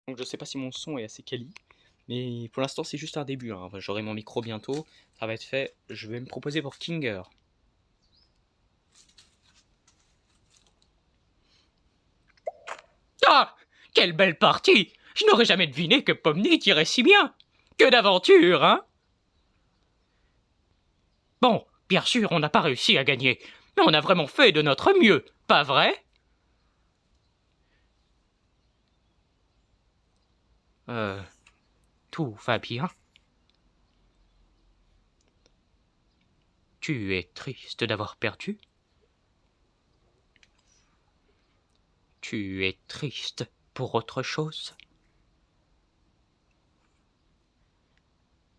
Donc je sais pas si mon son est assez quali, mais pour l'instant c'est juste un début, hein. J'aurai mon micro bientôt, ça va être fait. Je vais me proposer pour Kinger. Ah! Quelle belle partie! Je n'aurais jamais deviné que Pomni tirait si bien! Que d'aventure, hein? Bon, bien sûr, on n'a pas réussi à gagner, mais on a vraiment fait de notre mieux, pas vrai? Euh... Tout va bien. Tu es triste d'avoir perdu? Tu es triste pour autre chose?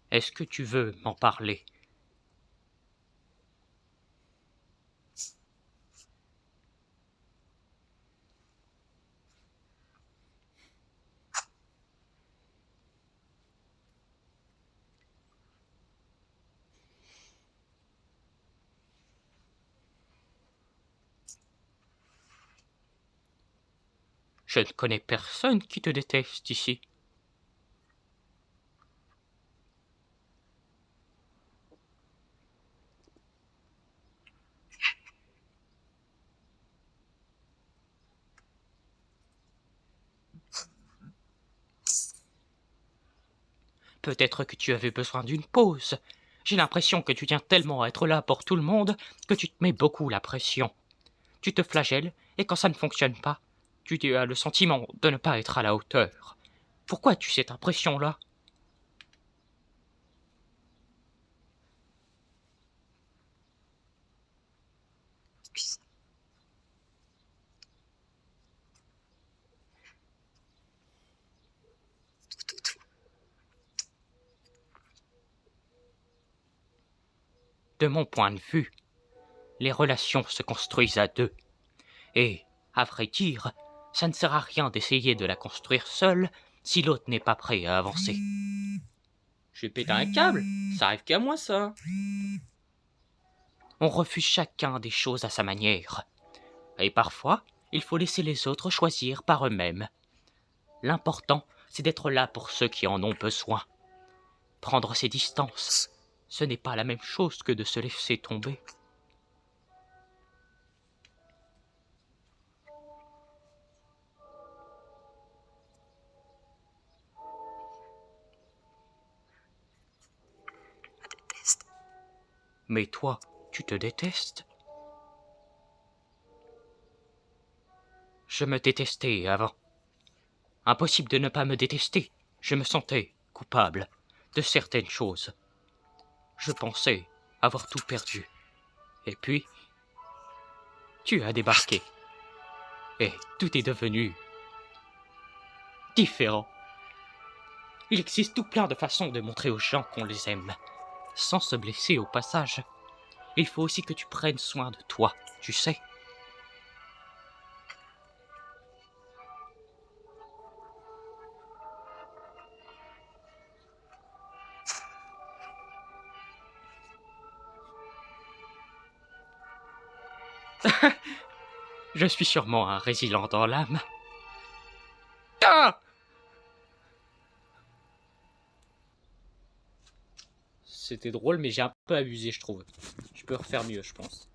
Est-ce que tu veux m'en parler? Je ne connais personne qui te déteste ici. Peut-être que tu avais besoin d'une pause. J'ai l'impression que tu tiens tellement à être là pour tout le monde que tu te mets beaucoup la pression. Tu te flagelles, et quand ça ne fonctionne pas, tu as le sentiment de ne pas être à la hauteur. Pourquoi as-tu cette impression-là? Puis tout. De mon point de vue, les relations se construisent à deux. Et, à vrai dire, ça ne sert à rien d'essayer de la construire seule si l'autre n'est pas prêt à avancer. Je vais péter un câble, ça arrive qu'à moi ça. On refuse chacun des choses à sa manière. Et parfois, il faut laisser les autres choisir par eux-mêmes. L'important, c'est d'être là pour ceux qui en ont besoin. Prendre ses distances, ce n'est pas la même chose que de se laisser tomber. Je déteste. Mais toi, tu te détestes? Je me détestais avant. Impossible de ne pas me détester. Je me sentais coupable de certaines choses. Je pensais avoir tout perdu. Et puis, tu as débarqué. Et tout est devenu différent. Il existe tout plein de façons de montrer aux gens qu'on les aime, sans se blesser au passage. Il faut aussi que tu prennes soin de toi, tu sais. Je suis sûrement un résilient dans l'âme. Ah! C'était drôle, mais j'ai un peu abusé, je trouve. Je peux refaire mieux, je pense.